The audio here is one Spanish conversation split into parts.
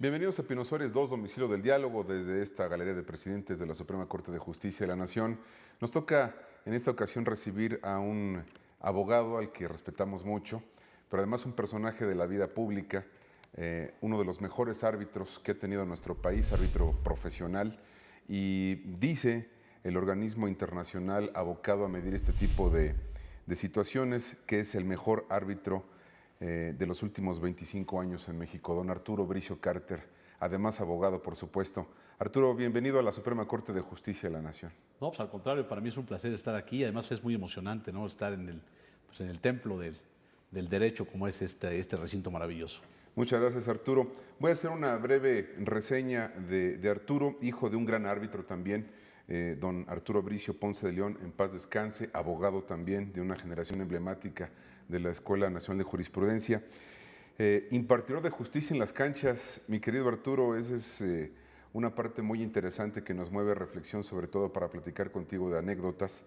Bienvenidos a Pino Suárez 2, domicilio del diálogo, desde esta galería de presidentes de la Suprema Corte de Justicia de la Nación. Nos toca en esta ocasión recibir a un abogado al que respetamos mucho, pero además un personaje de la vida pública, uno de los mejores árbitros que ha tenido nuestro país, árbitro profesional, y dice el organismo internacional abocado a medir este tipo de situaciones que es el mejor árbitro de los últimos 25 años en México, don Arturo Bricio Carter, además abogado, por supuesto. Arturo, bienvenido a la Suprema Corte de Justicia de la Nación. No, pues al contrario, para mí es un placer estar aquí. Además es muy emocionante, ¿no? Estar en el templo del derecho como es este recinto maravilloso. Muchas gracias, Arturo. Voy a hacer una breve reseña de Arturo, hijo de un gran árbitro también, don Arturo Bricio Ponce de León, en paz descanse, abogado también de una generación emblemática de la Escuela Nacional de Jurisprudencia. Impartidor de justicia en las canchas, mi querido Arturo, esa es una parte muy interesante que nos mueve a reflexión, sobre todo para platicar contigo de anécdotas.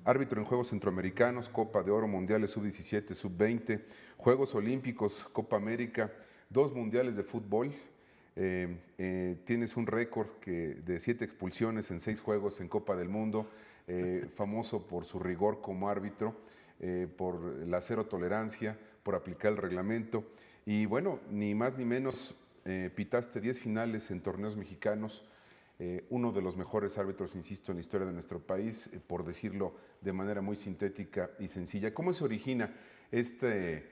Árbitro en Juegos Centroamericanos, Copa de Oro, Mundiales Sub-17, Sub-20, Juegos Olímpicos, Copa América, 2 Mundiales de Fútbol. Tienes un récord de 7 expulsiones en 6 juegos en Copa del Mundo, famoso por su rigor como árbitro, por la cero tolerancia, por aplicar el reglamento. Y bueno, ni más ni menos, pitaste 10 finales en torneos mexicanos, uno de los mejores árbitros, insisto, en la historia de nuestro país, por decirlo de manera muy sintética y sencilla. ¿Cómo se origina este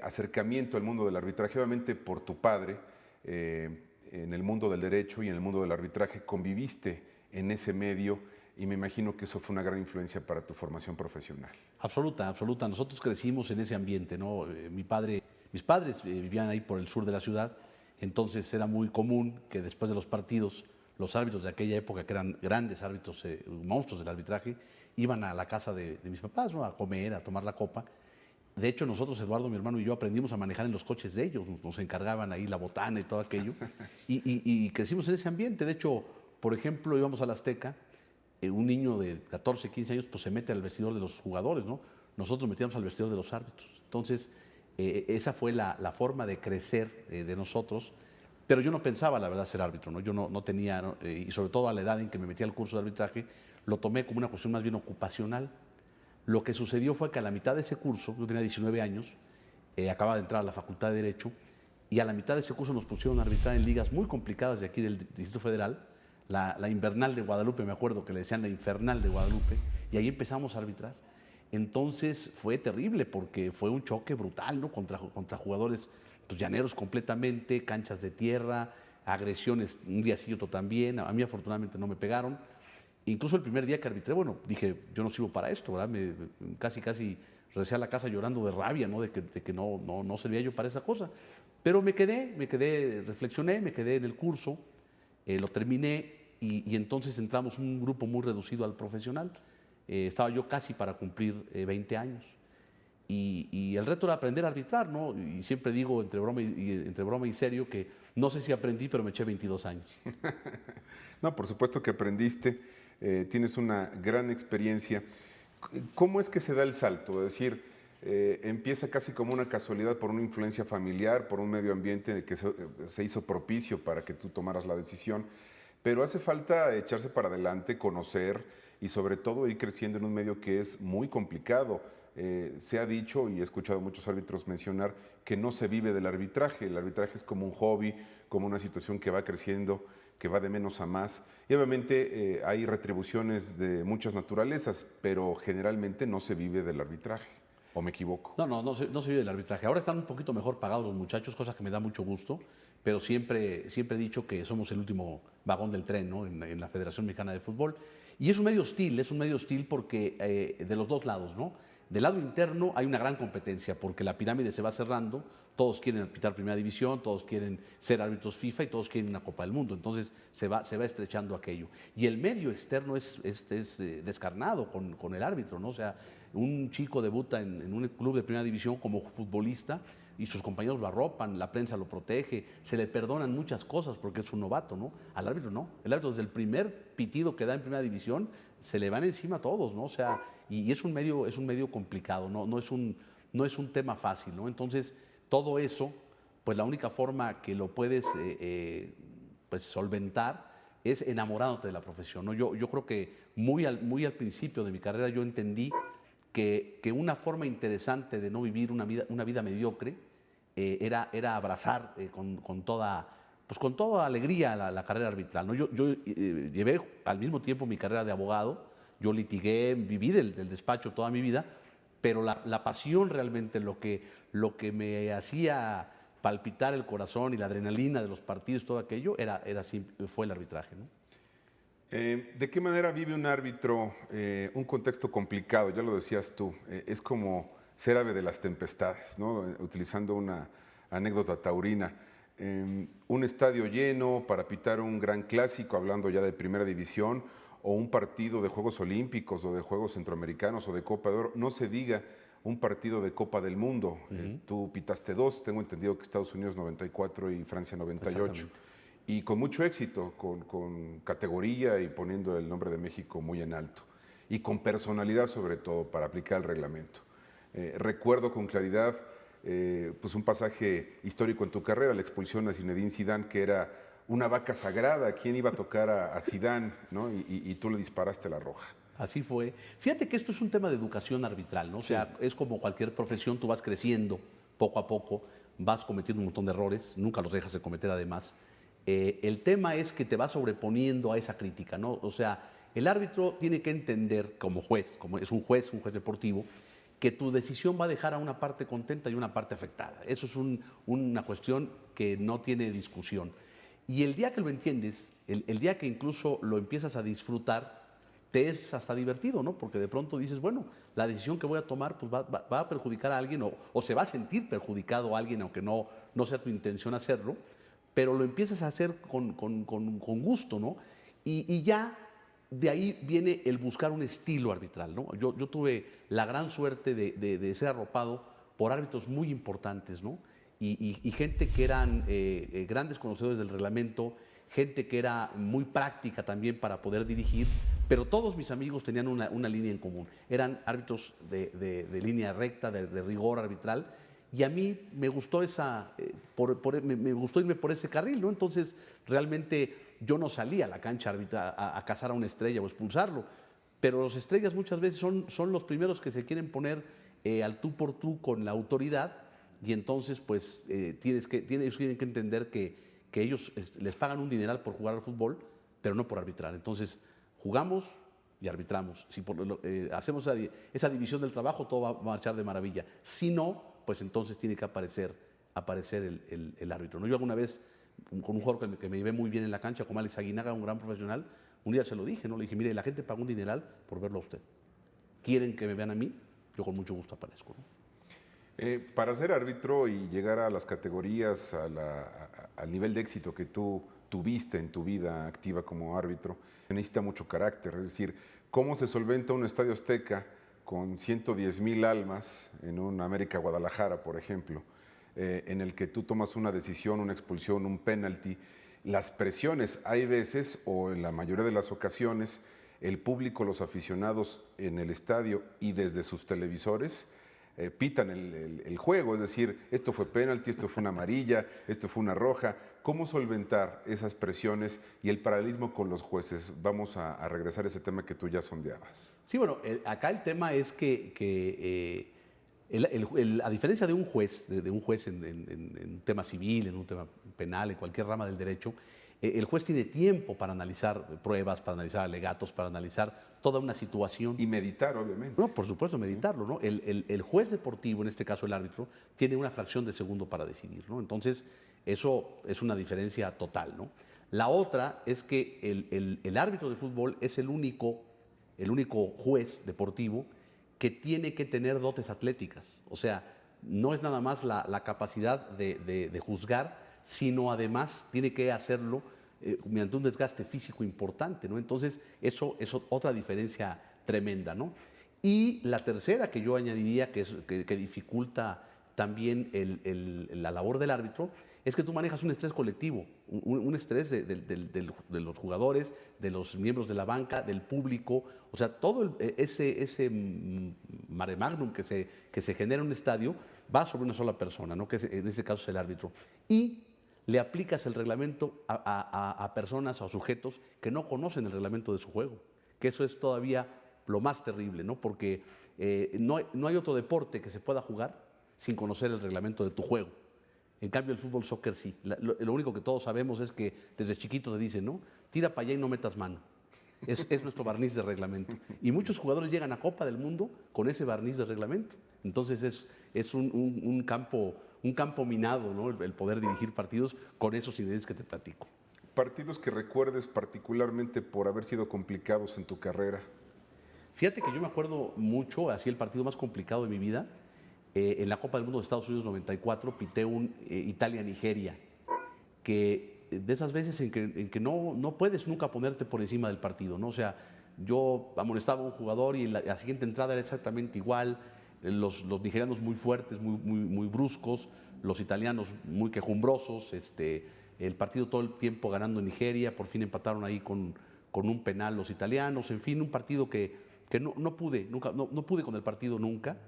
acercamiento al mundo del arbitraje? Obviamente por tu padre, en el mundo del derecho y en el mundo del arbitraje Absoluta. en ese medio, y me imagino que eso fue una gran influencia para tu formación profesional. Absoluta. Nosotros crecimos en ese ambiente, ¿no? Mis padres vivían ahí por el sur de la ciudad, entonces era muy común que después de los partidos, los árbitros de aquella época, que eran grandes árbitros, monstruos del arbitraje, iban a la casa de mis papás, ¿no? A comer, a tomar la copa. De hecho, nosotros, Eduardo, mi hermano y yo, aprendimos a manejar en los coches de ellos, nos encargaban ahí la botana y todo aquello, y crecimos en ese ambiente. De hecho, por ejemplo, íbamos a la Azteca, un niño de 14, 15 años pues se mete al vestidor de los jugadores, ¿no? Nosotros metíamos al vestidor de los árbitros. Entonces, esa fue la forma de crecer de nosotros, pero yo no pensaba, la verdad, ser árbitro, ¿no? Yo no tenía, ¿no? Y sobre todo a la edad en que me metí al curso de arbitraje, lo tomé como una cuestión más bien ocupacional. Lo que sucedió fue que a la mitad de ese curso, yo tenía 19 años, acababa de entrar a la Facultad de Derecho, y a la mitad de ese curso nos pusieron a arbitrar en ligas muy complicadas de aquí del Distrito Federal, la Invernal de Guadalupe, me acuerdo que le decían la Infernal de Guadalupe, y ahí empezamos a arbitrar. Entonces fue terrible porque fue un choque brutal, ¿no? Contra jugadores pues, llaneros completamente, canchas de tierra, agresiones, un día sí, otro también. A mí afortunadamente no me pegaron. Incluso el primer día que arbitré, bueno, dije, yo no sirvo para esto, ¿verdad? Casi regresé a la casa llorando de rabia, ¿no? De que no servía yo para esa cosa. Pero me quedé, reflexioné, me quedé en el curso, lo terminé y entonces entramos un grupo muy reducido al profesional. Estaba yo casi para cumplir 20 años. Y el reto era aprender a arbitrar, ¿no? Y siempre digo, entre broma y serio, que no sé si aprendí, pero me eché 22 años. No, por supuesto que aprendiste, tienes una gran experiencia. ¿Cómo es que se da el salto? Es decir, empieza casi como una casualidad por una influencia familiar, por un medio ambiente en el que se hizo propicio para que tú tomaras la decisión, pero hace falta echarse para adelante, conocer y sobre todo ir creciendo en un medio que es muy complicado. Se ha dicho y he escuchado a muchos árbitros mencionar que no se vive del arbitraje. El arbitraje es como un hobby, como una situación que va creciendo, que va de menos a más. Y obviamente hay retribuciones de muchas naturalezas, pero generalmente no se vive del arbitraje. ¿O me equivoco? No se vive del arbitraje. Ahora están un poquito mejor pagados los muchachos, cosa que me da mucho gusto, pero siempre he dicho que somos el último vagón del tren, ¿no? En la Federación Mexicana de Fútbol. Y es un medio hostil porque de los dos lados, ¿no? Del lado interno hay una gran competencia porque la pirámide se va cerrando, todos quieren pitar primera división, todos quieren ser árbitros FIFA y todos quieren una Copa del Mundo, entonces se va estrechando aquello. Y el medio externo es descarnado con el árbitro, ¿no? O sea, un chico debuta en un club de primera división como futbolista y sus compañeros lo arropan, la prensa lo protege, se le perdonan muchas cosas porque es un novato, ¿no? Al árbitro no. El árbitro desde el primer pitido que da en primera división se le van encima a todos, ¿no? O sea, y es un medio complicado, no es un tema fácil, ¿no? Entonces, todo eso pues la única forma que lo puedes pues solventar es enamorándote de la profesión, ¿no? Yo creo que muy al principio de mi carrera yo entendí que una forma interesante de no vivir una vida mediocre era abrazar con toda alegría la carrera arbitral, ¿no? Yo llevé al mismo tiempo mi carrera de abogado, yo litigué, viví del despacho toda mi vida, pero la pasión realmente, lo que me hacía palpitar el corazón y la adrenalina de los partidos, todo aquello, fue el arbitraje, ¿no? ¿De qué manera vive un árbitro un contexto complicado? Ya lo decías tú, es como ser ave de las tempestades, ¿no? Utilizando una anécdota taurina. Un estadio lleno para pitar un gran clásico, hablando ya de primera división, o un partido de Juegos Olímpicos o de Juegos Centroamericanos o de Copa de Oro, no se diga un partido de Copa del Mundo. Tú pitaste dos, tengo entendido que Estados Unidos 94 y Francia 98. Y con mucho éxito, con categoría y poniendo el nombre de México muy en alto. Y con personalidad sobre todo para aplicar el reglamento. Recuerdo con claridad pues un pasaje histórico en tu carrera, la expulsión a Zinedine Zidane, que era una vaca sagrada, quién iba a tocar a Zidane, ¿no? Y tú le disparaste la roja. Así fue. Fíjate que esto es un tema de educación arbitral, ¿no? O sea, es como cualquier profesión, tú vas creciendo poco a poco, vas cometiendo un montón de errores, nunca los dejas de cometer además. El tema es que te vas sobreponiendo a esa crítica, ¿no? O sea, el árbitro tiene que entender como juez, como es un juez deportivo, que tu decisión va a dejar a una parte contenta y una parte afectada. Eso es una cuestión que no tiene discusión. Y el día que lo entiendes, el día que incluso lo empiezas a disfrutar, te es hasta divertido, ¿no? Porque de pronto dices, bueno, la decisión que voy a tomar pues va a perjudicar a alguien o se va a sentir perjudicado a alguien, aunque no sea tu intención hacerlo, pero lo empiezas a hacer con gusto, ¿no? Y ya de ahí viene el buscar un estilo arbitral, ¿no? Yo tuve la gran suerte de ser arropado por árbitros muy importantes, ¿no? Y gente que eran grandes conocedores del reglamento, gente que era muy práctica también para poder dirigir, pero todos mis amigos tenían una línea en común. Eran árbitros de línea recta, de rigor arbitral, y a mí me gustó me gustó irme por ese carril, ¿no? Entonces, realmente yo no salía a la cancha a cazar a una estrella o expulsarlo, pero los estrellas muchas veces son los primeros que se quieren poner al tú por tú con la autoridad, y entonces, pues, ellos tienen que entender que ellos les pagan un dineral por jugar al fútbol, pero no por arbitrar. Entonces, jugamos y arbitramos. Si hacemos esa división del trabajo, todo va a marchar de maravilla. Si no, pues entonces tiene que aparecer el árbitro, ¿no? Yo alguna vez, con un jugador que me llevé muy bien en la cancha, como Alex Aguinaga, un gran profesional, un día se lo dije, ¿no? Le dije, mire, la gente paga un dineral por verlo a usted. ¿Quieren que me vean a mí? Yo con mucho gusto aparezco, ¿no? Para ser árbitro y llegar a las categorías, al nivel de éxito que tú tuviste en tu vida activa como árbitro, se necesita mucho carácter. Es decir, ¿cómo se solventa un estadio Azteca con 110,000 almas en un América Guadalajara, por ejemplo, en el que tú tomas una decisión, una expulsión, un penalti? Las presiones, hay veces, o en la mayoría de las ocasiones, el público, los aficionados en el estadio y desde sus televisores pitan el juego, es decir, esto fue penalti, esto fue una amarilla, esto fue una roja. ¿Cómo solventar esas presiones y el paralelismo con los jueces? Vamos a regresar a ese tema que tú ya sondeabas. Sí, bueno, acá el tema es que a diferencia de un juez, en un tema civil, en un tema penal, en cualquier rama del derecho, el juez tiene tiempo para analizar pruebas, para analizar alegatos, para analizar toda una situación. Y meditar, obviamente. No, por supuesto, meditarlo, ¿no? El juez deportivo, en este caso el árbitro, tiene una fracción de segundo para decidir, ¿no? Entonces, eso es una diferencia total, ¿no? La otra es que el árbitro de fútbol es el único juez deportivo que tiene que tener dotes atléticas. O sea, no es nada más la capacidad de juzgar, sino además tiene que hacerlo mediante un desgaste físico importante, ¿no? Entonces, eso es otra diferencia tremenda, ¿no? Y la tercera que yo añadiría, que dificulta también la labor del árbitro, es que tú manejas un estrés colectivo, un estrés de los jugadores, de los miembros de la banca, del público. O sea, todo ese mare magnum que se genera en un estadio, va sobre una sola persona, ¿no? Que en este caso es el árbitro. Y le aplicas el reglamento a personas o sujetos que no conocen el reglamento de su juego, que eso es todavía lo más terrible, ¿no? Porque no hay otro deporte que se pueda jugar sin conocer el reglamento de tu juego. En cambio, el fútbol, soccer sí. Lo único que todos sabemos es que desde chiquito te dicen, ¿no? Tira para allá y no metas mano. Es nuestro barniz de reglamento. Y muchos jugadores llegan a Copa del Mundo con ese barniz de reglamento. Entonces es un campo minado, ¿no? El poder dirigir partidos con esos ingredientes que te platico. Partidos que recuerdes particularmente por haber sido complicados en tu carrera. Fíjate que yo me acuerdo mucho, así el partido más complicado de mi vida, en la Copa del Mundo de Estados Unidos 94, pité un Italia-Nigeria, que de esas veces en que no puedes nunca ponerte por encima del partido, ¿no? O sea, yo amonestaba a un jugador y la siguiente entrada era exactamente igual, los nigerianos muy fuertes, muy bruscos, los italianos muy quejumbrosos, el partido todo el tiempo ganando en Nigeria, por fin empataron ahí con un penal los italianos, en fin, un partido que no pude con el partido nunca.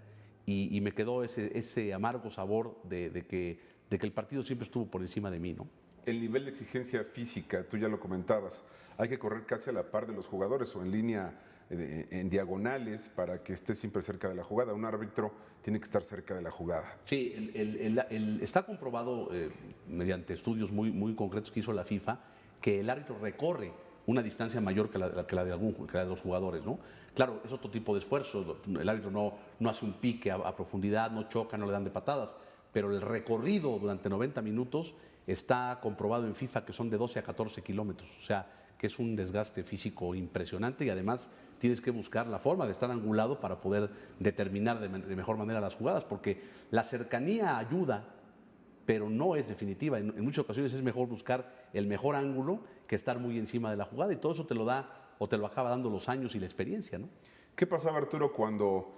Y me quedó ese amargo sabor de que el partido siempre estuvo por encima de mí, ¿no? El nivel de exigencia física, tú ya lo comentabas, hay que correr casi a la par de los jugadores o en línea, en diagonales, para que esté siempre cerca de la jugada. Un árbitro tiene que estar cerca de la jugada. Sí, está comprobado mediante estudios muy concretos que hizo la FIFA que el árbitro recorre una distancia mayor que la de los jugadores, ¿no? Claro, es otro tipo de esfuerzo. El árbitro no hace un pique a profundidad, no choca, no le dan de patadas, pero el recorrido durante 90 minutos está comprobado en FIFA que son de 12 a 14 kilómetros, o sea, que es un desgaste físico impresionante y además tienes que buscar la forma de estar angulado para poder determinar de mejor manera las jugadas, porque la cercanía ayuda, pero no es definitiva. En muchas ocasiones es mejor buscar el mejor ángulo que estar muy encima de la jugada y todo eso te lo da o te lo acaba dando los años y la experiencia, ¿no? ¿Qué pasaba, Arturo, cuando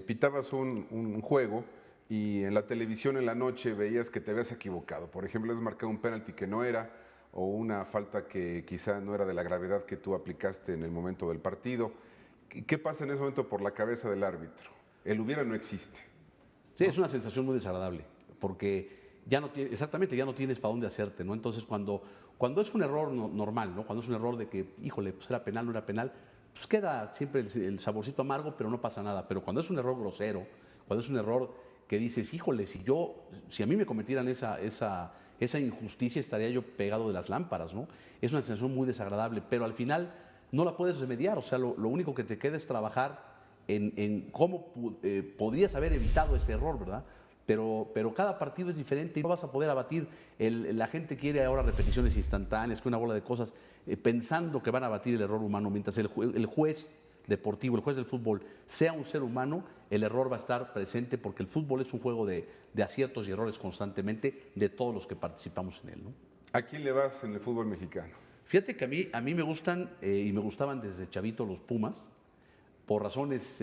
pitabas un juego y en la televisión en la noche veías que te habías equivocado? Por ejemplo, has marcado un penalti que no era o una falta que quizá no era de la gravedad que tú aplicaste en el momento del partido. ¿Qué pasa en ese momento por la cabeza del árbitro? El hubiera no existe. Sí, es una sensación muy desagradable, porque ya no tienes para dónde hacerte, ¿no? Entonces, cuando es un error normal, ¿no? Cuando es un error de que, híjole, pues era penal, no era penal, pues queda siempre el saborcito amargo, pero no pasa nada. Pero cuando es un error grosero, cuando es un error que dices, híjole, si a mí me cometieran esa injusticia, estaría yo pegado de las lámparas, ¿no? Es una sensación muy desagradable, pero al final no la puedes remediar. O sea, lo único que te queda es trabajar en cómo podrías haber evitado ese error, ¿verdad? Pero cada partido es diferente y no vas a poder abatir. La gente quiere ahora repeticiones instantáneas, que una bola de cosas, pensando que van a abatir el error humano. Mientras el juez deportivo, el juez del fútbol, sea un ser humano, el error va a estar presente porque el fútbol es un juego de aciertos y errores constantemente de todos los que participamos en él, ¿no? ¿A quién le vas en el fútbol mexicano? Fíjate que a mí me gustan y me gustaban desde chavito los Pumas, por razones,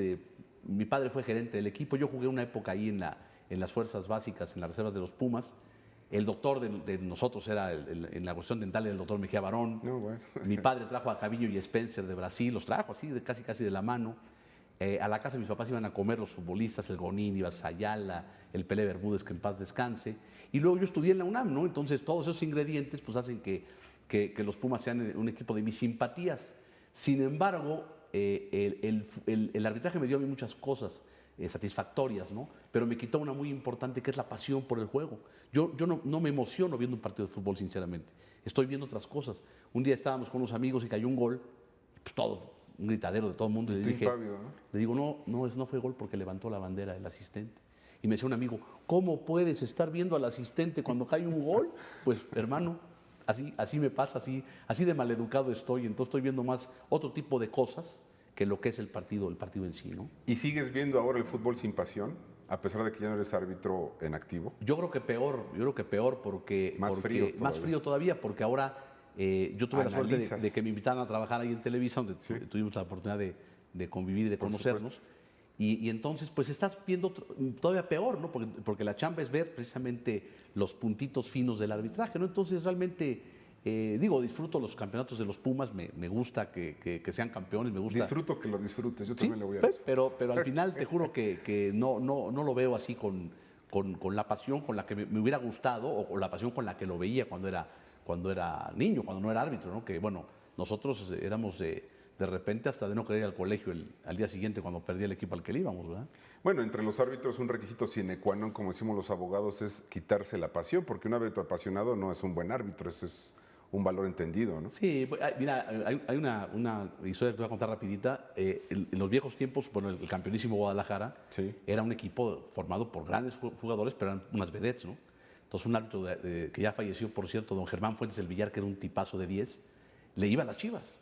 mi padre fue gerente del equipo, yo jugué una época ahí en las fuerzas básicas, en las reservas de los Pumas. El doctor de nosotros era, en la cuestión dental, era el doctor Mejía Barón. No, bueno. Mi padre trajo a Caviño y Spencer de Brasil, los trajo así, casi de la mano. A la casa de mis papás iban a comer los futbolistas, el Gonín, Ibas Ayala, el Pelé Bermúdez, que en paz descanse. Y luego yo estudié en la UNAM, ¿no? Entonces todos esos ingredientes pues hacen que los Pumas sean un equipo de mis simpatías. Sin embargo, el arbitraje me dio a mí muchas cosas satisfactorias, ¿no? Pero me quitó una muy importante, que es la pasión por el juego. Yo no me emociono viendo un partido de fútbol, sinceramente. Estoy viendo otras cosas. Un día estábamos con unos amigos y cayó un gol, pues todo, un gritadero de todo el mundo. Y le digo, no fue gol porque levantó la bandera el asistente. Y me decía un amigo, ¿cómo puedes estar viendo al asistente cuando cae un gol? Pues, hermano, así me pasa, así de maleducado estoy. Entonces estoy viendo más otro tipo de cosas que lo que es el partido en sí, ¿no? ¿Y sigues viendo ahora el fútbol sin pasión, a pesar de que ya no eres árbitro en activo? Yo creo que peor porque... Más frío todavía, porque ahora yo tuve la suerte de que me invitaran a trabajar ahí en Televisa, donde tuvimos la oportunidad de convivir y de conocernos. Y entonces, pues estás viendo todavía peor, ¿no? Porque la chamba es ver precisamente los puntitos finos del arbitraje, ¿no? Entonces, realmente... disfruto los campeonatos de los Pumas, me gusta que sean campeones, me gusta. Disfruto que lo disfrutes, yo también lo voy a hacer. Pero al final te juro que no lo veo así con con la pasión con la que me hubiera gustado o la pasión con la que lo veía cuando era niño, cuando no era árbitro, ¿no? Que bueno, nosotros éramos de repente hasta de no querer ir al colegio al día siguiente cuando perdía el equipo al que le íbamos, ¿verdad? Bueno, entre los árbitros un requisito sine qua non, como decimos los abogados, es quitarse la pasión, porque un árbitro apasionado no es un buen árbitro, ese es un valor entendido, ¿no? Sí, mira, hay una historia que te voy a contar rapidita. En los viejos tiempos, bueno, el campeonísimo Guadalajara Sí. era un equipo formado por grandes jugadores, pero eran unas vedettes, ¿no? Entonces un árbitro que ya falleció, por cierto, don Germán Fuentes del Villar, que era un tipazo de 10, le iba a las Chivas.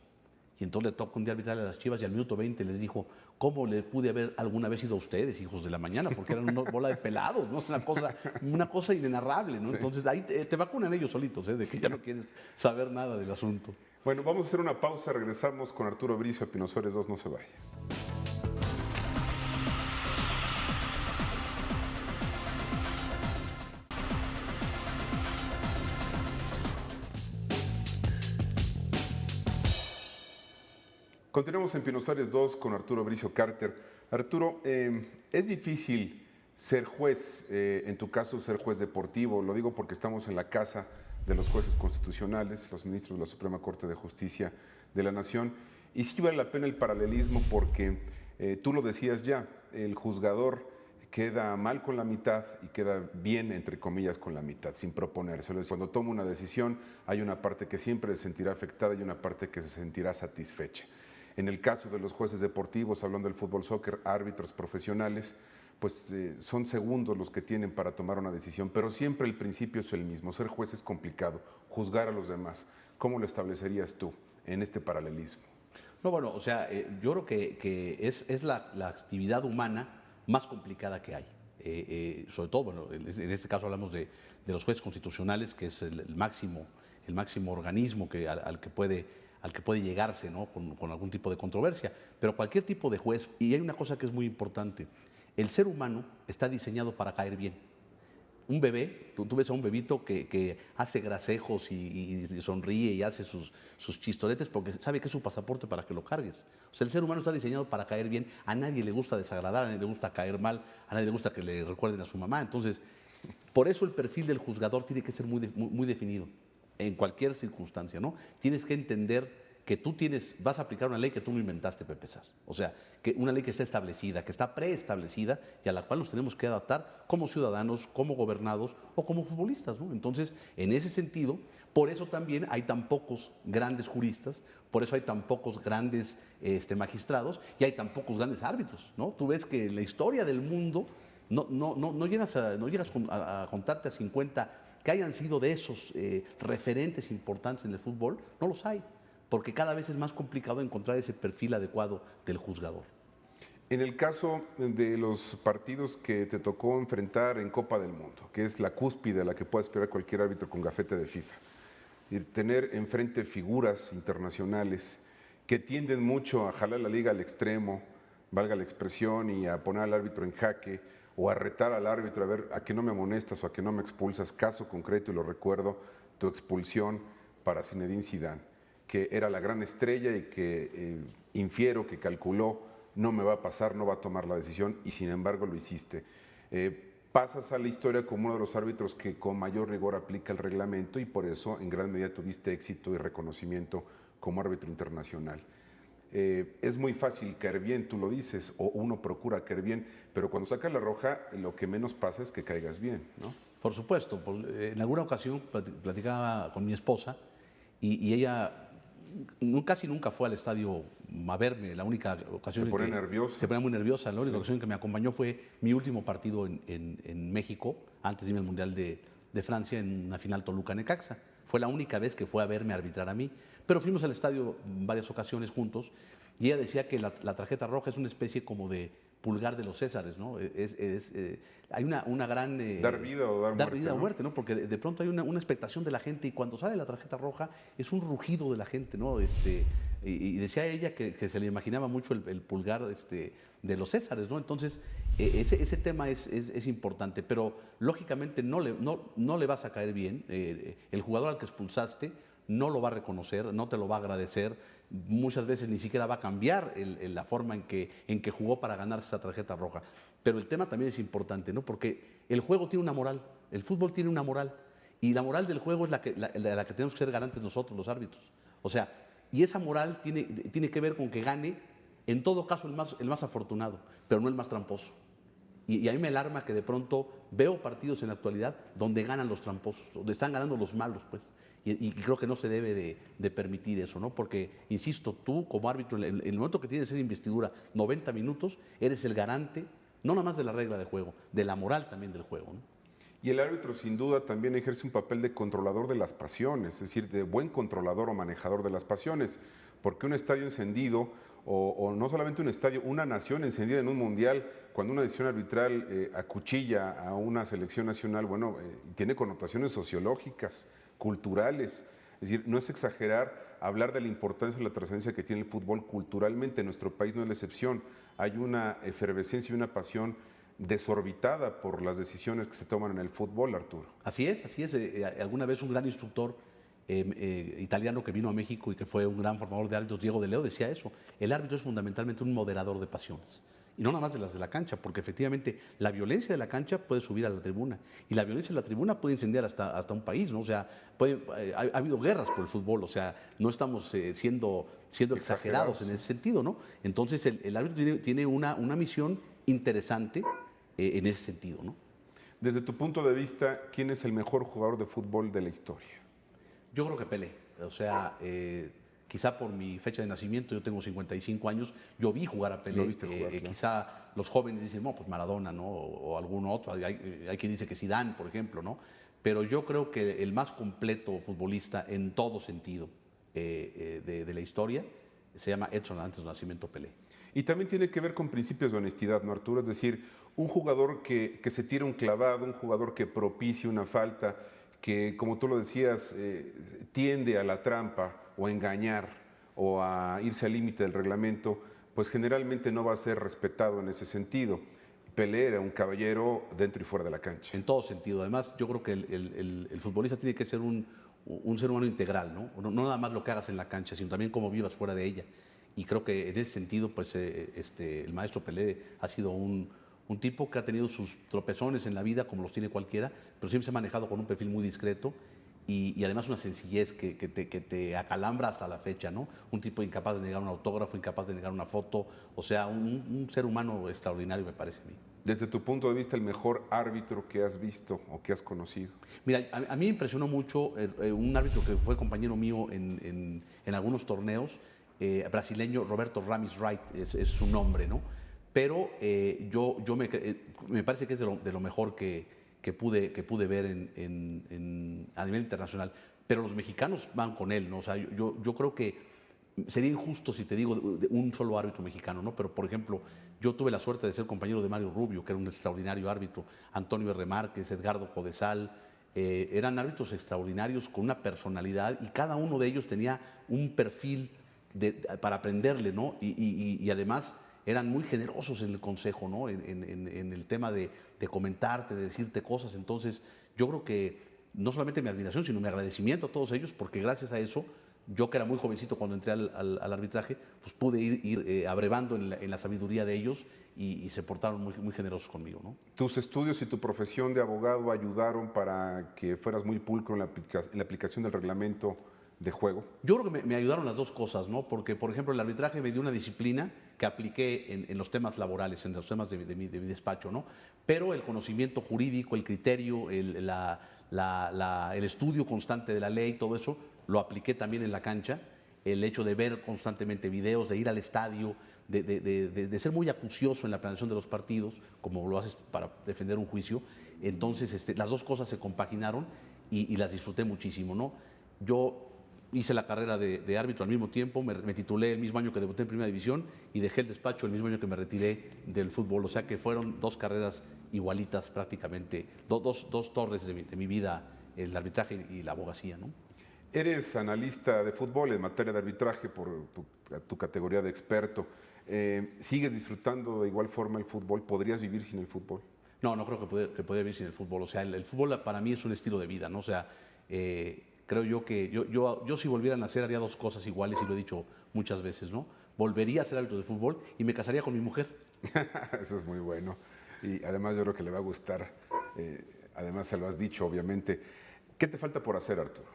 Y entonces le tocó un día arbitrar a las Chivas y al minuto 20 les dijo, ¿cómo le pude haber alguna vez ido a ustedes, hijos de la mañana? Porque eran una bola de pelados, ¿no? Es una cosa inenarrable, ¿no? Sí. Entonces ahí te vacunan ellos solitos, ¿eh? De que ya no quieres saber nada del asunto. Bueno, vamos a hacer una pausa, regresamos con Arturo Bricio a Pinosuárez 2, no se vaya. Continuamos en Pinosuárez 2 con Arturo Bricio Carter. Arturo, es difícil ser juez, en tu caso ser juez deportivo, lo digo porque estamos en la casa de los jueces constitucionales, los ministros de la Suprema Corte de Justicia de la Nación, y sí vale la pena el paralelismo porque tú lo decías ya, el juzgador queda mal con la mitad y queda bien, entre comillas, con la mitad, sin proponérselo. Cuando toma una decisión, hay una parte que siempre se sentirá afectada y una parte que se sentirá satisfecha. En el caso de los jueces deportivos, hablando del fútbol, soccer, árbitros profesionales, pues son segundos los que tienen para tomar una decisión, pero siempre el principio es el mismo. Ser juez es complicado, juzgar a los demás. ¿Cómo lo establecerías tú en este paralelismo? No, bueno, o sea, yo creo que es la actividad humana más complicada que hay. Sobre todo, bueno, en este caso hablamos de los jueces constitucionales, que es el máximo organismo al que puede llegarse, ¿no? con algún tipo de controversia. Pero cualquier tipo de juez, y hay una cosa que es muy importante, el ser humano está diseñado para caer bien. Un bebé, tú ves a un bebito que hace grasejos y sonríe y hace sus chistoretes porque sabe que es su pasaporte para que lo cargues. O sea, el ser humano está diseñado para caer bien. A nadie le gusta desagradar, a nadie le gusta caer mal, a nadie le gusta que le recuerden a su mamá. Entonces, por eso el perfil del juzgador tiene que ser muy definido en cualquier circunstancia, ¿no? Tienes que entender que vas a aplicar una ley que tú no inventaste, Pepe Sar. O sea, que una ley que está establecida, que está preestablecida y a la cual nos tenemos que adaptar como ciudadanos, como gobernados o como futbolistas, ¿no? Entonces, en ese sentido, por eso también hay tan pocos grandes juristas, por eso hay tan pocos grandes magistrados y hay tan pocos grandes árbitros, ¿no? Tú ves que en la historia del mundo no llegas a contarte a 50 que hayan sido de esos referentes importantes en el fútbol, no los hay, porque cada vez es más complicado encontrar ese perfil adecuado del juzgador. En el caso de los partidos que te tocó enfrentar en Copa del Mundo, que es la cúspide a la que puede esperar cualquier árbitro con gafete de FIFA, y tener enfrente figuras internacionales que tienden mucho a jalar la liga al extremo, valga la expresión, y a poner al árbitro en jaque, o a retar al árbitro a ver a que no me amonestas o a que no me expulsas. Caso concreto, y lo recuerdo, tu expulsión para Zinedine Zidane, que era la gran estrella y que infiero que calculó, no me va a pasar, no va a tomar la decisión, y sin embargo lo hiciste. Pasas a la historia como uno de los árbitros que con mayor rigor aplica el reglamento y por eso en gran medida tuviste éxito y reconocimiento como árbitro internacional. Es muy fácil caer bien, tú lo dices, o uno procura caer bien, pero cuando sacas la roja, lo que menos pasa es que caigas bien, ¿no? Por supuesto, en alguna ocasión platicaba con mi esposa y ella casi nunca fue al estadio a verme. La única ocasión Se pone nerviosa. Se ponía muy nerviosa. La única ocasión en que me acompañó fue mi último partido en México, antes de irme al Mundial de Francia, en una final Toluca-Necaxa. Fue la única vez que fue a verme arbitrar a mí. Pero fuimos al estadio en varias ocasiones juntos y ella decía que la tarjeta roja es una especie como de pulgar de los Césares, ¿no? Hay una gran... dar vida o dar muerte. Dar vida o muerte, ¿no? Porque de pronto hay una expectación de la gente y cuando sale la tarjeta roja es un rugido de la gente, ¿no? Y decía ella que se le imaginaba mucho el pulgar de los Césares, ¿no? Entonces, ese tema es importante, pero lógicamente no le vas a caer bien. El jugador al que expulsaste no lo va a reconocer, no te lo va a agradecer. muchas veces ni siquiera va a cambiar la forma en que jugó para ganarse esa tarjeta roja. Pero el tema también es importante, ¿no? Porque el juego tiene una moral, el fútbol tiene una moral, y la moral del juego es la que tenemos que ser garantes nosotros, los árbitros. O sea, y esa moral tiene que ver con que gane, en todo caso, el más afortunado, pero no el más tramposo. Y a mí me alarma que de pronto veo partidos en la actualidad donde ganan los tramposos, donde están ganando los malos, pues. Y creo que no se debe de permitir eso, ¿no? Porque, insisto, tú como árbitro, en el momento que tienes esa investidura, 90 minutos, eres el garante, no nada más de la regla de juego, de la moral también del juego, ¿no? Y el árbitro sin duda también ejerce un papel de controlador de las pasiones, es decir, de buen controlador o manejador de las pasiones, porque un estadio encendido, o no solamente un estadio, una nación encendida en un mundial, cuando una decisión arbitral acuchilla a una selección nacional, bueno, tiene connotaciones sociológicas, culturales, es decir, no es exagerar hablar de la importancia y la trascendencia que tiene el fútbol culturalmente, en nuestro país no es la excepción, hay una efervescencia y una pasión desorbitada por las decisiones que se toman en el fútbol, Arturo. Así es, así es. Alguna vez un gran instructor italiano que vino a México y que fue un gran formador de árbitros, Diego de Leo, decía eso. El árbitro es fundamentalmente un moderador de pasiones. Y no nada más de las de la cancha, porque efectivamente la violencia de la cancha puede subir a la tribuna. Y la violencia de la tribuna puede incendiar hasta un país, ¿no? O sea, ha habido guerras por el fútbol, o sea, no estamos siendo exagerados en ese sentido, ¿no? Entonces el árbitro tiene una misión interesante en ese sentido, ¿no? Desde tu punto de vista, ¿quién es el mejor jugador de fútbol de la historia? Yo creo que Pelé. O sea, quizá por mi fecha de nacimiento, yo tengo 55 años, yo vi jugar a Pelé. Lo viste jugar, claro. Quizá los jóvenes dicen, no, pues Maradona, ¿no? O algún otro. Hay quien dice que Zidane, por ejemplo, ¿no? Pero yo creo que el más completo futbolista en todo sentido de la historia se llama Edson antes del nacimiento Pelé. Y también tiene que ver con principios de honestidad, ¿no, Arturo? Es decir, un jugador que se tira un clavado, un jugador que propicia una falta, que, como tú lo decías, tiende a la trampa o a engañar o a irse al límite del reglamento, pues generalmente no va a ser respetado en ese sentido. Pelé era un caballero dentro y fuera de la cancha. En todo sentido. Además, yo creo que el futbolista tiene que ser un ser humano integral, ¿no? No nada más lo que hagas en la cancha, sino también cómo vivas fuera de ella. Y creo que en ese sentido, pues, el maestro Pelé ha sido un tipo que ha tenido sus tropezones en la vida, como los tiene cualquiera, pero siempre se ha manejado con un perfil muy discreto y además una sencillez que te acalambra hasta la fecha, ¿no? Un tipo incapaz de negar un autógrafo, incapaz de negar una foto, o sea, un ser humano extraordinario, me parece a mí. Desde tu punto de vista, el mejor árbitro que has visto o que has conocido. Mira, a mí me impresionó mucho un árbitro que fue compañero mío en algunos torneos, brasileño, Roberto Ramis Wright, es su nombre, ¿no? Pero me parece que es de lo mejor que pude ver a nivel internacional. Pero los mexicanos van con él, ¿no? O sea, yo creo que sería injusto si te digo de un solo árbitro mexicano, ¿no? Pero, por ejemplo, yo tuve la suerte de ser compañero de Mario Rubio, que era un extraordinario árbitro, Antonio R. Márquez, Edgardo Codesal, eran árbitros extraordinarios con una personalidad y cada uno de ellos tenía un perfil para aprenderle, ¿no? Y además eran muy generosos en el consejo, ¿no? En el tema de comentarte, de decirte cosas. Entonces, yo creo que no solamente mi admiración, sino mi agradecimiento a todos ellos, porque gracias a eso, yo que era muy jovencito cuando entré al arbitraje, pues pude ir abrevando en la sabiduría de ellos y se portaron muy, muy generosos conmigo, ¿no? ¿Tus estudios y tu profesión de abogado ayudaron para que fueras muy pulcro en la aplicación del reglamento de juego? Yo creo que me ayudaron las dos cosas, ¿no? Porque, por ejemplo, el arbitraje me dio una disciplina que apliqué en los temas laborales, en los temas de mi despacho, ¿no? Pero el conocimiento jurídico, el criterio, el estudio constante de la ley, todo eso, lo apliqué también en la cancha. El hecho de ver constantemente videos, de ir al estadio, de ser muy acucioso en la planeación de los partidos, como lo haces para defender un juicio. Entonces, las dos cosas se compaginaron y las disfruté muchísimo, ¿no? Yo hice la carrera de árbitro al mismo tiempo, me titulé el mismo año que debuté en Primera División y dejé el despacho el mismo año que me retiré del fútbol. O sea que fueron dos carreras igualitas prácticamente, dos torres de mi vida, el arbitraje y la abogacía, ¿no? Eres analista de fútbol en materia de arbitraje por tu categoría de experto. ¿Sigues disfrutando de igual forma el fútbol? ¿Podrías vivir sin el fútbol? No creo que pueda vivir sin el fútbol. O sea, el fútbol para mí es un estilo de vida, ¿no? O sea, creo yo que yo si volviera a nacer haría dos cosas iguales y lo he dicho muchas veces, ¿no? Volvería a ser árbitro de fútbol y me casaría con mi mujer. Eso es muy bueno. Y además yo creo que le va a gustar. Además se lo has dicho, obviamente. ¿Qué te falta por hacer, Arturo?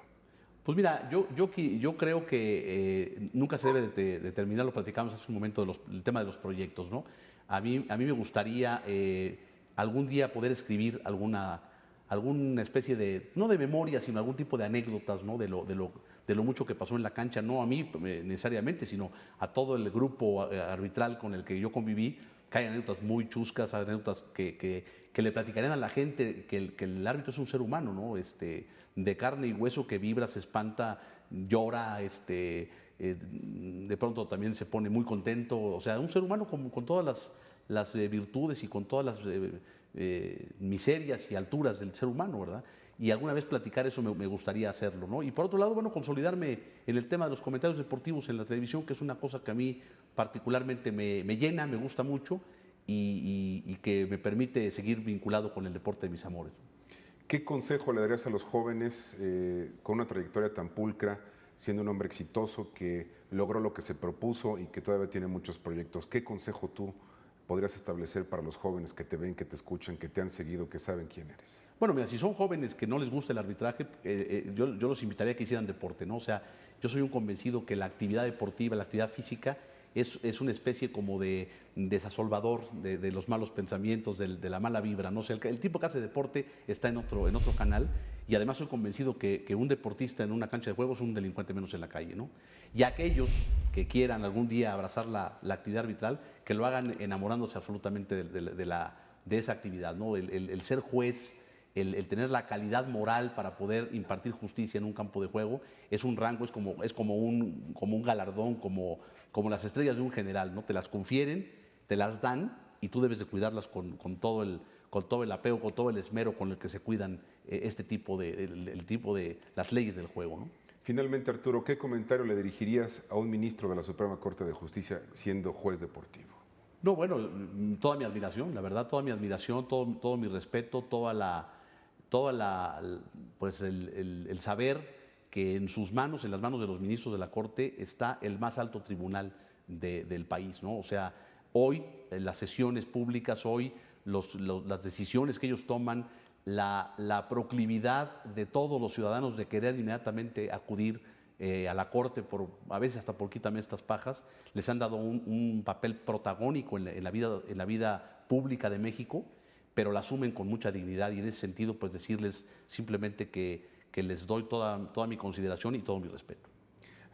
Pues mira, yo creo que nunca se debe de terminar, lo platicamos hace un momento, el tema de los proyectos, ¿no? A mí me gustaría algún día poder escribir alguna especie de, no de memoria, sino algún tipo de anécdotas, ¿no? De lo mucho que pasó en la cancha, no a mí necesariamente, sino a todo el grupo arbitral con el que yo conviví, que hay anécdotas muy chuscas, anécdotas que le platicarían a la gente que el árbitro es un ser humano, ¿no? De carne y hueso que vibra, se espanta, llora, de pronto también se pone muy contento, o sea, un ser humano con todas las virtudes y con todas las miserias y alturas del ser humano, ¿verdad? Y alguna vez platicar eso me gustaría hacerlo, ¿no? Y por otro lado, bueno, consolidarme en el tema de los comentarios deportivos en la televisión, que es una cosa que a mí particularmente me llena, me gusta mucho y que me permite seguir vinculado con el deporte de mis amores. ¿Qué consejo le darías a los jóvenes con una trayectoria tan pulcra, siendo un hombre exitoso que logró lo que se propuso y que todavía tiene muchos proyectos? ¿Qué consejo tú podrías establecer para los jóvenes que te ven, que te escuchan, que te han seguido, que saben quién eres? Bueno, mira, si son jóvenes que no les gusta el arbitraje, yo los invitaría a que hicieran deporte, ¿no? O sea, yo soy un convencido que la actividad deportiva, la actividad física, es una especie como de desasolvador de los malos pensamientos, de la mala vibra, ¿no? O sea, el tipo que hace deporte está en otro canal y además soy convencido que un deportista en una cancha de juego es un delincuente menos en la calle, ¿no? Y aquellos que quieran algún día abrazar la actividad arbitral, que lo hagan enamorándose absolutamente de esa actividad, ¿no? El ser juez, el tener la calidad moral para poder impartir justicia en un campo de juego es un rango, es como un galardón, como las estrellas de un general, ¿no? Te las confieren, te las dan y tú debes de cuidarlas con todo el apego, con todo el esmero con el que se cuidan el tipo de las leyes del juego, ¿no? Finalmente, Arturo, ¿qué comentario le dirigirías a un ministro de la Suprema Corte de Justicia siendo juez deportivo? No, bueno, toda mi admiración, la verdad, toda mi admiración, todo mi respeto, pues el saber que en sus manos, en las manos de los ministros de la Corte, está el más alto tribunal del país, ¿no? O sea, hoy en las sesiones públicas, hoy las decisiones que ellos toman, la proclividad de todos los ciudadanos de querer inmediatamente acudir a la Corte, a veces hasta por quítame estas pajas, les han dado un papel protagónico en la vida pública de México, pero la asumen con mucha dignidad y en ese sentido pues decirles simplemente que les doy toda mi consideración y todo mi respeto.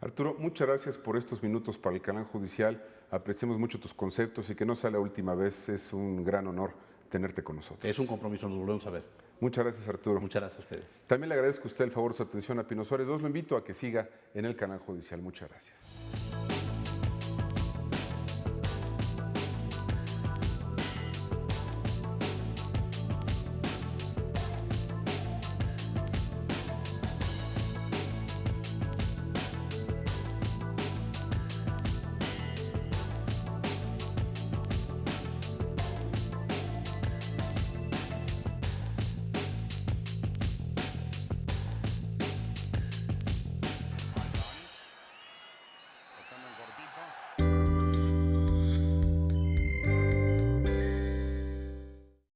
Arturo, muchas gracias por estos minutos para el canal judicial. Apreciamos mucho tus conceptos y que no sea la última vez. Es un gran honor tenerte con nosotros. Es un compromiso, nos volvemos a ver. Muchas gracias, Arturo. Muchas gracias a ustedes. También le agradezco a usted el favor de su atención a Pino Suárez 2. Lo invito a que siga en el canal judicial. Muchas gracias.